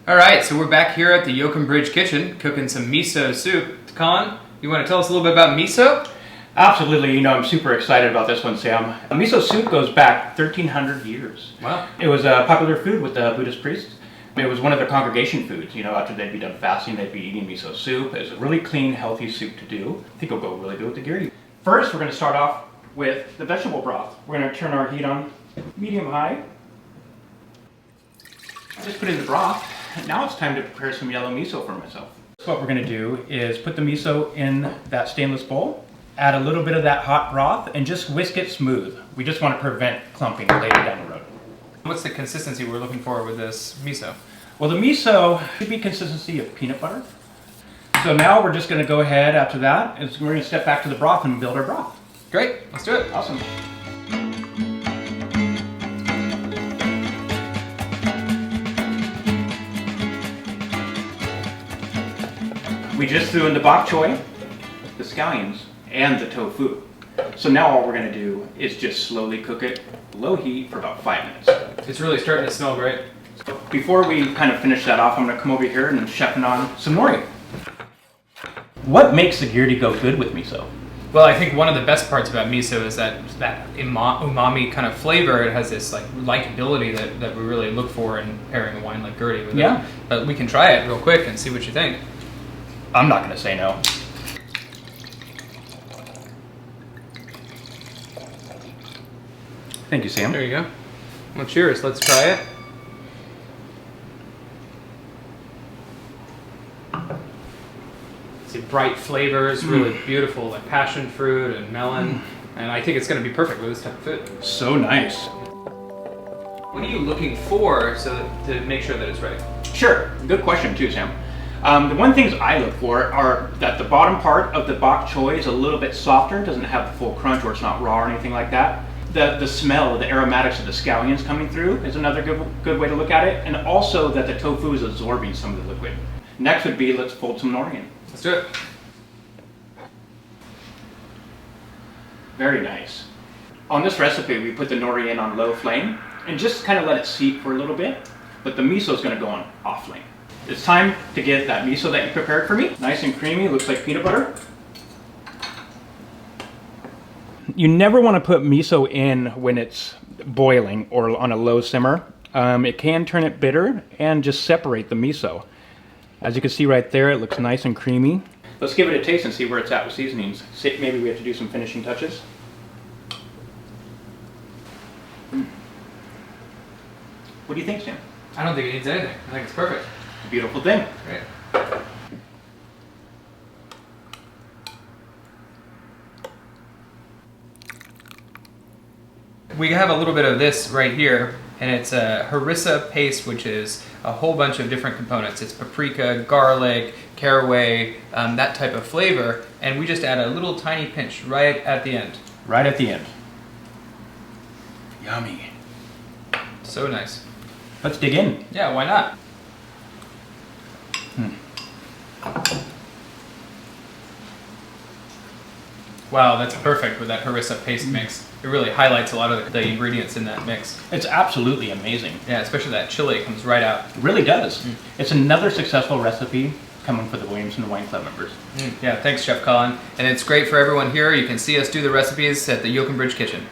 All right, so we're back here at the Yoakum Bridge Kitchen cooking some miso soup. Colin, you want to tell us a little bit about miso? Absolutely. You know, I'm super excited about this one, Sam. Miso soup goes back 1,300 years. Wow. It was a popular food with the Buddhist priests. It was one of their congregation foods. You know, after they'd be done fasting, they'd be eating miso soup. It's a really clean, healthy soup to do. I think it'll go really good with the giri. First, we're going to start off with the vegetable broth. We're going to turn our heat on medium-high. I just put in the broth. Now it's time to prepare some yellow miso for myself. So what we're going to do is put the miso in that stainless bowl, add a little bit of that hot broth, and just whisk it smooth. We just want to prevent clumping later down the road. What's the consistency we're looking for with this miso? Well, the miso should be consistency of peanut butter. So now we're just going to go ahead after that, and we're going to step back to the broth and build our broth. Great, let's do it. Awesome. We just threw in the bok choy, the scallions, and the tofu. So now all we're going to do is just slowly cook it, low heat, for about 5 minutes. It's really starting to smell great. So before we kind of finish that off, I'm going to come over here and I'm chefing on some nori. What makes the giri go good with miso? Well, I think one of the best parts about miso is that umami kind of flavor. It has this like likability that we really look for in pairing a wine like giri with it. But we can try it real quick and see what you think. I'm not going to say no. Thank you, Sam. There you go. Well, cheers. Let's try it. See, bright flavors, really beautiful, like passion fruit and melon. And I think it's going to be perfect with this type of food. So nice. What are you looking for to make sure that it's ready? Sure. Good question too, Sam. The one things I look for are that the bottom part of the bok choy is a little bit softer, doesn't have the full crunch, or it's not raw or anything like that. The smell, the aromatics of the scallions coming through is another good way to look at it, and also that the tofu is absorbing some of the liquid. Next would be, let's fold some nori in. Let's do it. Very nice. On this recipe, we put the nori in on low flame and just kind of let it seep for a little bit, but the miso is going to go on off flame. It's time to get that miso that you prepared for me. Nice and creamy, looks like peanut butter. You never want to put miso in when it's boiling or on a low simmer. It can turn it bitter and just separate the miso. As you can see right there, it looks nice and creamy. Let's give it a taste and see where it's at with seasonings. Maybe we have to do some finishing touches. What do you think, Sam? I don't think it needs anything. I think it's perfect. Beautiful thing. Great. We have a little bit of this right here, and it's a harissa paste, which is a whole bunch of different components. It's paprika, garlic, caraway, that type of flavor, and we just add a little tiny pinch right at the end. Right at the end. Yummy. So nice. Let's dig in. Yeah, why not? Wow, that's perfect with that harissa paste mix. It really highlights a lot of the ingredients in that mix. It's absolutely amazing. Yeah, especially that chili comes right out. It really does. It's another successful recipe coming for the Williamson Wine Club members. Yeah, thanks, Chef Colin. And it's great for everyone here. You can see us do the recipes at the Yoakum Bridge Kitchen.